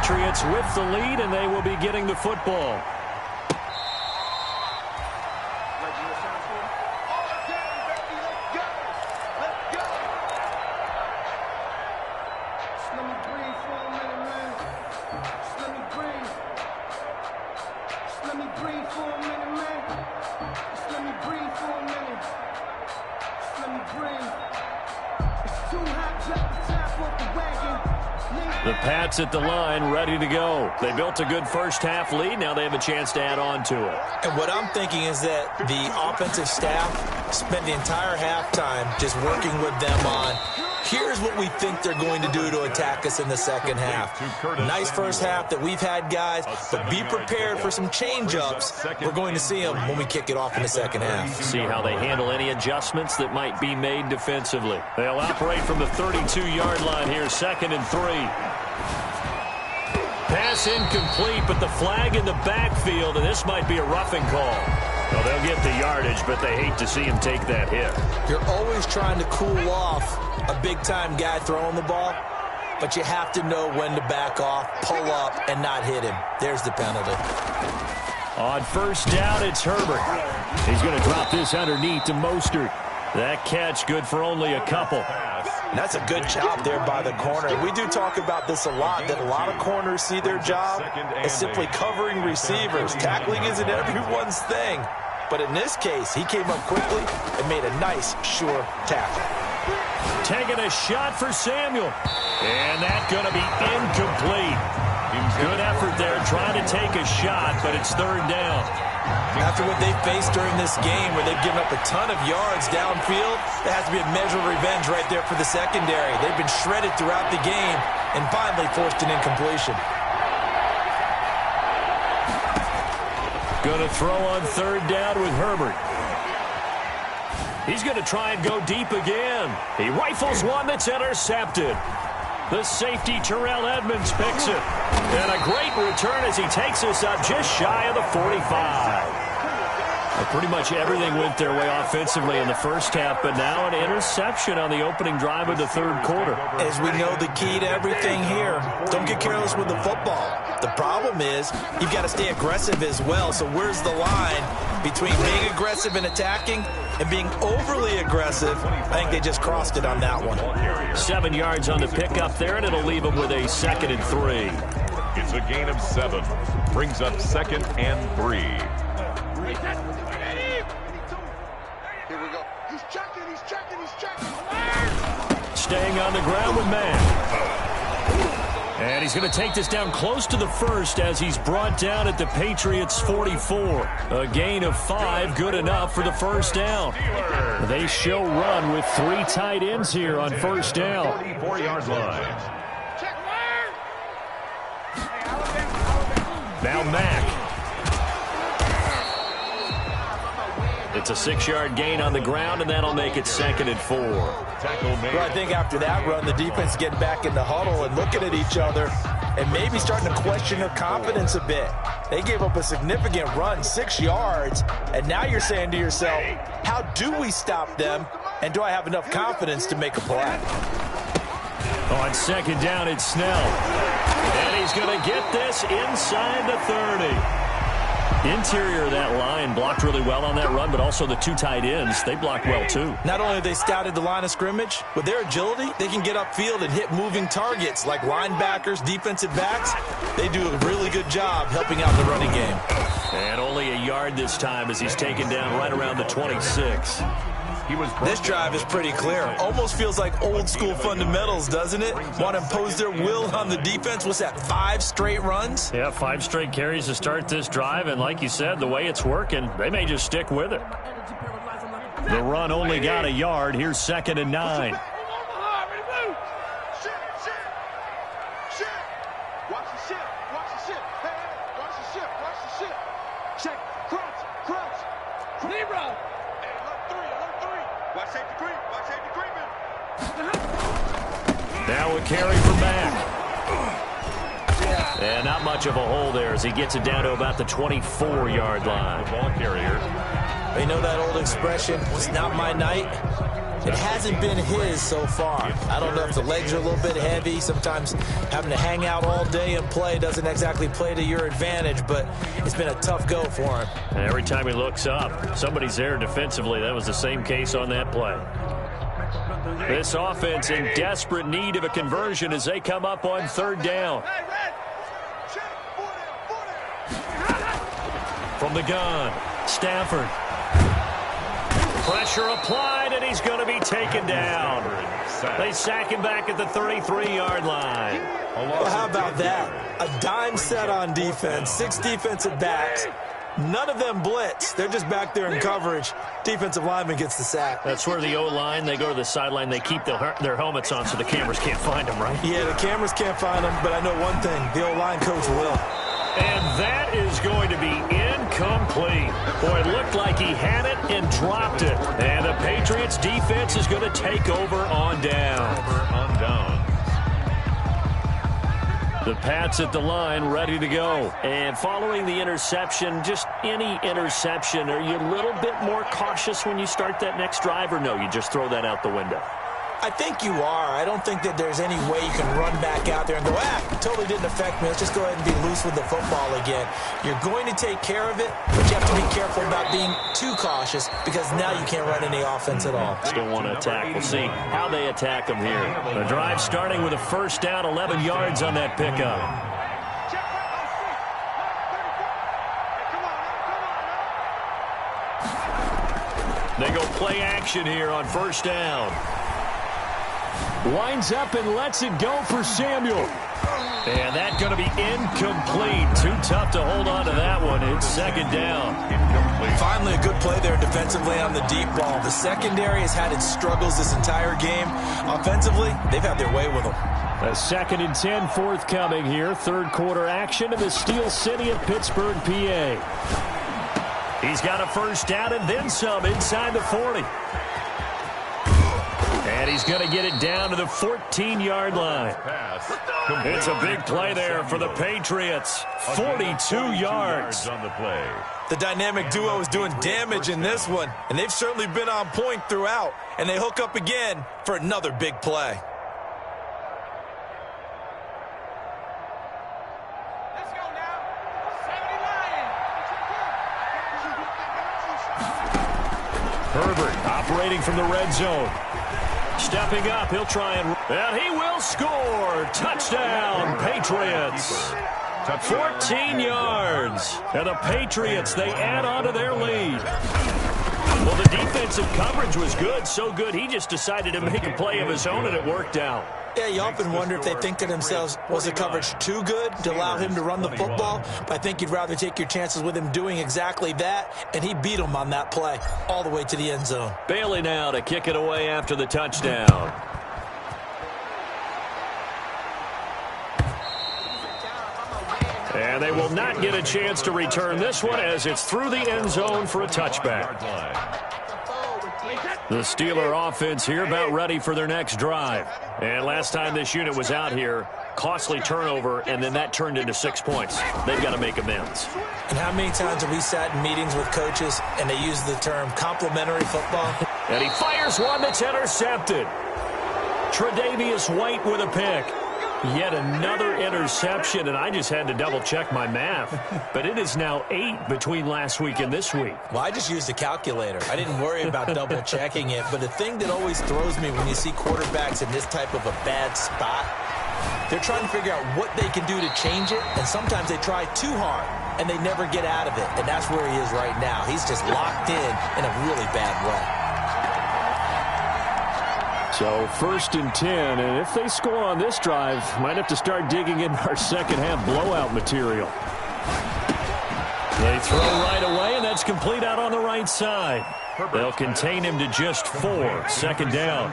Patriots with the lead, and they will be getting the football. The Pats at the line, ready to go. They built a good first-half lead. Now they have a chance to add on to it. And what I'm thinking is that the offensive staff spent the entire halftime just working with them on, here's what we think they're going to do to attack us in the second half. Nice first half that we've had, guys, but be prepared for some change-ups. We're going to see them when we kick it off in the second half. See how they handle any adjustments that might be made defensively. They'll operate from the 32-yard line here, 2nd and 3. Pass incomplete, but the flag in the backfield, and this might be a roughing call. Well, they'll get the yardage, but they hate to see him take that hit. You're always trying to cool off a big-time guy throwing the ball, but you have to know when to back off, pull up, and not hit him. There's the penalty. On first down, it's Herbert. He's going to drop this underneath to Mostert. That catch good for only a couple. That's a good job there by the corner. We do talk about this a lot, that a lot of corners see their job as simply covering receivers. Tackling isn't everyone's thing. But in this case, he came up quickly and made a nice, sure tackle. Taking a shot for Samuel. And that's going to be incomplete. Good effort there trying to take a shot, but it's 3rd down. After what they faced during this game where they've given up a ton of yards downfield, there has to be a measure of revenge right there for the secondary. They've been shredded throughout the game and finally forced an incompletion. Going to throw on 3rd down with Herbert. He's going to try and go deep again. He rifles one that's intercepted. The safety, Terrell Edmonds, picks it. And a great return as he takes us up just shy of the 45. Pretty much everything went their way offensively in the first half, but now an interception on the opening drive of the 3rd quarter. As we know, the key to everything here, don't get careless with the football. The problem is you've got to stay aggressive as well. So where's the line between being aggressive and attacking and being overly aggressive? I think they just crossed it on that one. 7 yards on the pickup there, and it'll leave them with a 2nd and 3. It's a gain of 7. Brings up 2nd and 3. Here we go. He's checking. Staying on the ground with man. And he's going to take this down close to the 1st as he's brought down at the Patriots' 44. A gain of 5, good enough for the 1st down. They show run with 3 tight ends here on 1st down. 44-yard line. Now Mack. It's a 6-yard gain on the ground, and that'll make it 2nd and 4. Well, I think after that run, the defense getting back in the huddle and looking at each other and maybe starting to question their confidence a bit. They gave up a significant run, 6 yards, and now you're saying to yourself, how do we stop them, and do I have enough confidence to make a play? On 2nd down, it's Snell. And he's going to get this inside the 30. Interior of that line blocked really well on that run, but also the 2 tight ends, they blocked well too. Not only have they scouted the line of scrimmage, with their agility, they can get upfield and hit moving targets like linebackers, defensive backs. They do a really good job helping out the running game. And only a yard this time as he's taken down right around the 26. This drive is pretty clear. Almost feels like old school fundamentals, doesn't it? Want to impose their will on the defense. What's that, 5 straight runs? Yeah, 5 straight carries to start this drive, and like you said, the way it's working, they may just stick with it. The run only got a yard. Here's 2nd and 9. Now a carry for Mack. And not much of a hole there as he gets it down to about the 24-yard line. Ball carrier. You know that old expression, it's not my night? It hasn't been his so far. I don't know if the legs are a little bit heavy. Sometimes having to hang out all day and play doesn't exactly play to your advantage, but it's been a tough go for him. And every time he looks up, somebody's there defensively. That was the same case on that play. This offense in desperate need of a conversion as they come up on third down. From the gun, Stafford. Pressure applied, and he's going to be taken down. They sack him back at the 33-yard line. Well, how about that? A dime set on defense, 6 defensive backs. None of them blitz. They're just back there in coverage. Defensive lineman gets the sack. That's where the O-line, they go to the sideline, they keep their helmets on so the cameras can't find them, right? Yeah, the cameras can't find them, but I know one thing. The O-line coach will. And that is going to be incomplete. Boy, it looked like he had it and dropped it. And the Patriots defense is going to take over on down. The Pats at the line, ready to go. And following the interception, just any interception, are you a little bit more cautious when you start that next drive, or no, you just throw that out the window? I think you are. I don't think that there's any way you can run back out there and go, it totally didn't affect me. Let's just go ahead and be loose with the football again. You're going to take care of it, but you have to be careful about being too cautious because now you can't run any offense at all. Still want to attack. We'll see how they attack them here. The drive starting with a first down, 11 yards on that pickup. They go play action here on first down. Winds up and lets it go for Samuel. And that's going to be incomplete. Too tough to hold on to that one. It's second down. Finally a good play there defensively on the deep ball. The secondary has had its struggles this entire game. Offensively, they've had their way with them. A 2nd and 10 forthcoming here. Third quarter action in the Steel City of Pittsburgh, PA. He's got a first down and then some inside the 40. And he's going to get it down to the 14-yard line. It's a big play there for the Patriots. 42 yards on the play. The dynamic duo is doing damage in this one, and they've certainly been on point throughout. And they hook up again for another big play. Let's go now. 70 Lions. Herbert operating from the red zone. Stepping up, he'll try and he will score. Touchdown, Patriots. 14 yards. And the Patriots, they add on to their lead. Well, the defensive coverage was good, so good he just decided to make a play of his own, and it worked out. Yeah, you often wonder if they think to themselves, was the coverage too good to allow him to run the football? But I think you'd rather take your chances with him doing exactly that, and he beat him on that play all the way to the end zone. Bailey now to kick it away after the touchdown. And they will not get a chance to return this one as it's through the end zone for a touchback. The Steeler offense here about ready for their next drive. And last time this unit was out here, costly turnover, and then that turned into 6 points. They've got to make amends. And how many times have we sat in meetings with coaches and they use the term complimentary football? And he fires one that's intercepted. Tre'Davious White with a pick. Yet another interception, and I just had to double-check my math. But it is now 8 between last week and this week. Well, I just used a calculator. I didn't worry about double-checking it. But the thing that always throws me when you see quarterbacks in this type of a bad spot, they're trying to figure out what they can do to change it, and sometimes they try too hard, and they never get out of it. And that's where he is right now. He's just locked in a really bad way. So 1st and 10, and if they score on this drive, might have to start digging in our second half blowout material. They throw right away, and that's complete out on the right side. They'll contain him to just 4. 2nd down.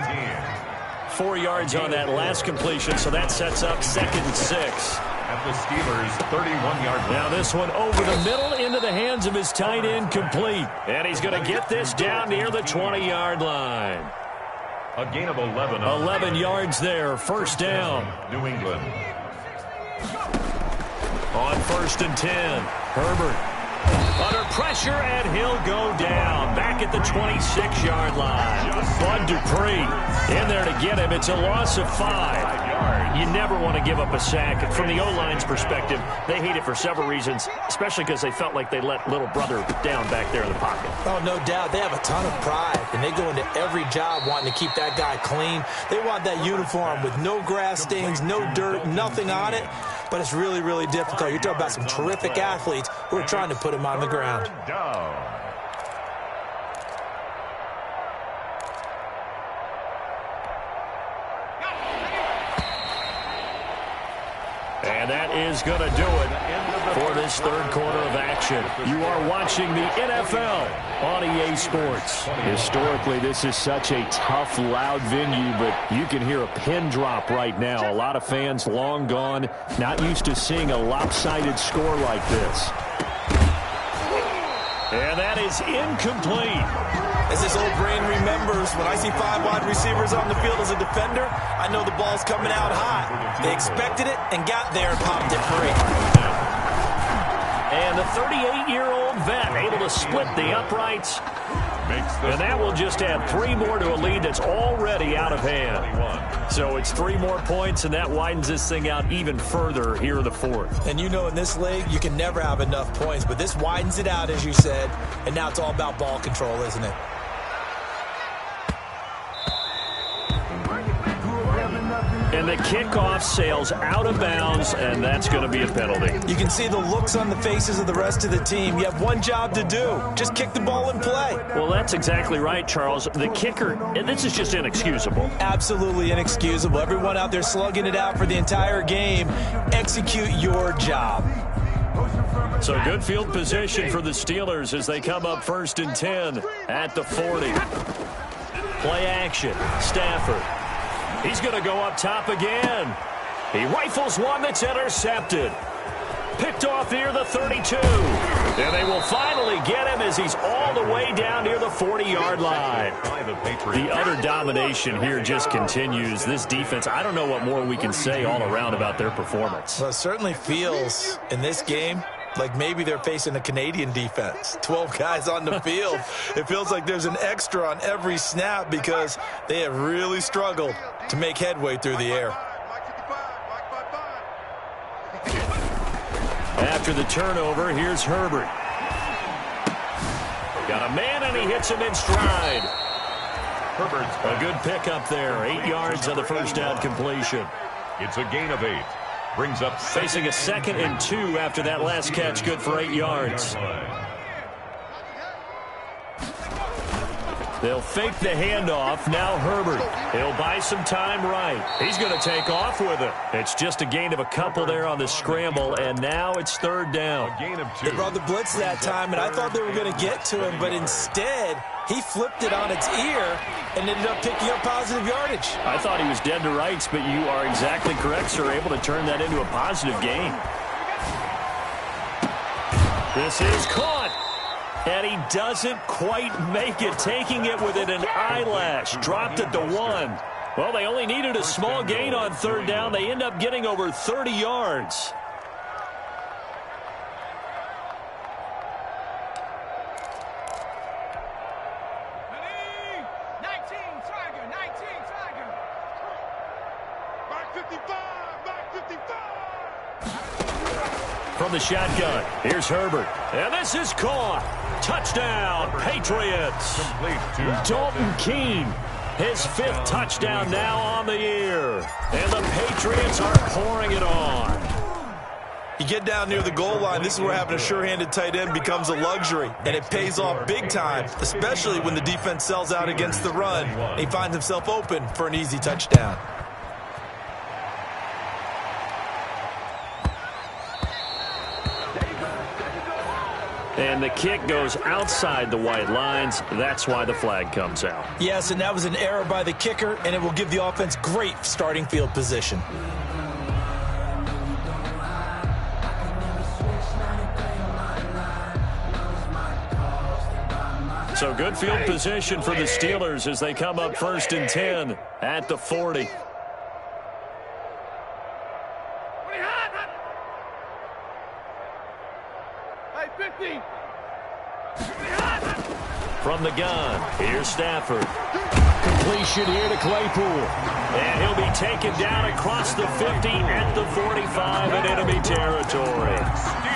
4 yards on that last completion, so that sets up 2nd and 6. At the Steelers' 31-yard line. Now this one over the middle into the hands of his tight end, complete. And he's going to get this down near the 20-yard line. A gain of 11. 11 yards there, 1st down. New England. On 1st and 10, Herbert Under pressure, and he'll go down. Back at the 26-yard line. Bud Dupree in there to get him. It's a loss of 5. You never want to give up a sack. From the O-line's perspective, they hate it for several reasons, especially because they felt like they let little brother down back there in the pocket. Oh, no doubt. They have a ton of pride, and they go into every job wanting to keep that guy clean. They want that uniform with no grass stains, no dirt, nothing on it. But it's really, really difficult. You're talking about some terrific athletes who are trying to put him on the ground. And that is going to do it for this third quarter of action. You are watching the NFL on EA Sports. Historically, this is such a tough, loud venue, but you can hear a pin drop right now. A lot of fans long gone, not used to seeing a lopsided score like this. And that is incomplete. As this old brain remembers, when I see 5 wide receivers on the field as a defender, I know the ball's coming out hot. They expected it and got there and popped it free. And the 38-year-old vet able to split the uprights. And that will just add 3 more to a lead that's already out of hand. So it's 3 more points, and that widens this thing out even further here in the fourth. And you know in this league, you can never have enough points, but this widens it out, as you said, and now it's all about ball control, isn't it? And the kickoff sails out of bounds, and that's going to be a penalty. You can see the looks on the faces of the rest of the team. You have one job to do. Just kick the ball and play. Well, that's exactly right, Charles. The kicker, and this is just inexcusable. Absolutely inexcusable. Everyone out there slugging it out for the entire game. Execute your job. So good field position for the Steelers as they come up 1st and 10 at the 40. Play action. Stafford. He's going to go up top again. He rifles one that's intercepted. Picked off near the 32. And they will finally get him as he's all the way down near the 40-yard line. The utter domination here just continues. This defense, I don't know what more we can say all around about their performance. Well, it certainly feels in this game like maybe they're facing a Canadian defense. 12 guys on the field. It feels like there's an extra on every snap because they have really struggled to make headway through the air. After the turnover, here's Herbert. Got a man, and he hits him in stride. Herbert's a good pickup there. 8 yards on the first down completion. It's a gain of 8. Brings up facing a 2nd and 2 after that last catch, good for 8 yards. They'll fake the handoff. Now Herbert. He'll buy some time right. He's going to take off with it. It's just a gain of a couple there on the scramble, and now it's 3rd down. A gain of 2. They brought the blitz that time, and I thought they were going to get to him, but instead he flipped it on its ear and ended up picking up positive yardage. I thought he was dead to rights, but you are exactly correct, sir. Able to turn that into a positive gain. This is caught. And he doesn't quite make it, taking it within an eyelash. Dropped it to 1. Well, they only needed a small gain on 3rd down. They end up getting over 30 yards. From the shotgun, here's Herbert. And this is caught. Touchdown, Patriots. Dalton Keene, his 5th touchdown now on the year. And the Patriots are pouring it on. You get down near the goal line, this is where having a sure-handed tight end becomes a luxury. And it pays off big time, especially when the defense sells out against the run. And he finds himself open for an easy touchdown. And the kick goes outside the white lines. That's why the flag comes out. Yes, and that was an error by the kicker, and it will give the offense great starting field position. So good field position for the Steelers as they come up 1st and 10 at the 40. 50. From the gun, here's Stafford. Completion here to Claypool. And he'll be taken down across the 50 at the 45 in enemy territory.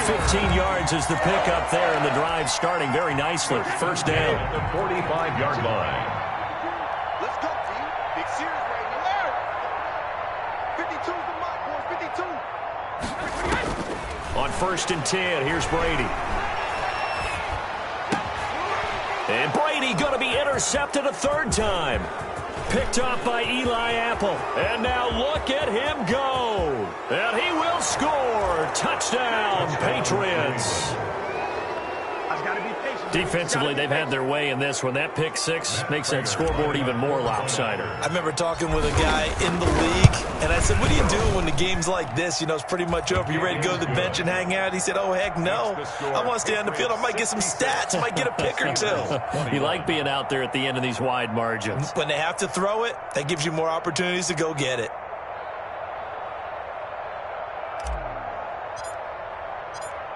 15 yards is the pickup there, and the drive starting very nicely. First down. At the 45-yard line. Let's go, team. Big series right here. 52's the mark, boys. 52. On 1st and 10, here's Brady. And Brady going to be intercepted a third time. Picked off by Eli Apple. And now look at him go. And he will score. Touchdown, Patriots. Defensively, they've had their way in this one. That pick six makes that scoreboard even more lopsided. I remember talking with a guy in the league, and I said, what do you do when the game's like this? You know, it's pretty much over. You ready to go to the bench and hang out? He said, oh, heck no. I want to stay on the field. I might get some stats. I might get a pick or two. You like being out there at the end of these wide margins. When they have to throw it, that gives you more opportunities to go get it.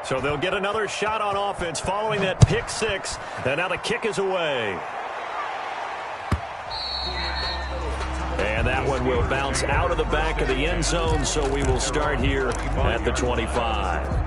So they'll get another shot on offense following that pick six. And now the kick is away. And that one will bounce out of the back of the end zone, so we will start here at the 25.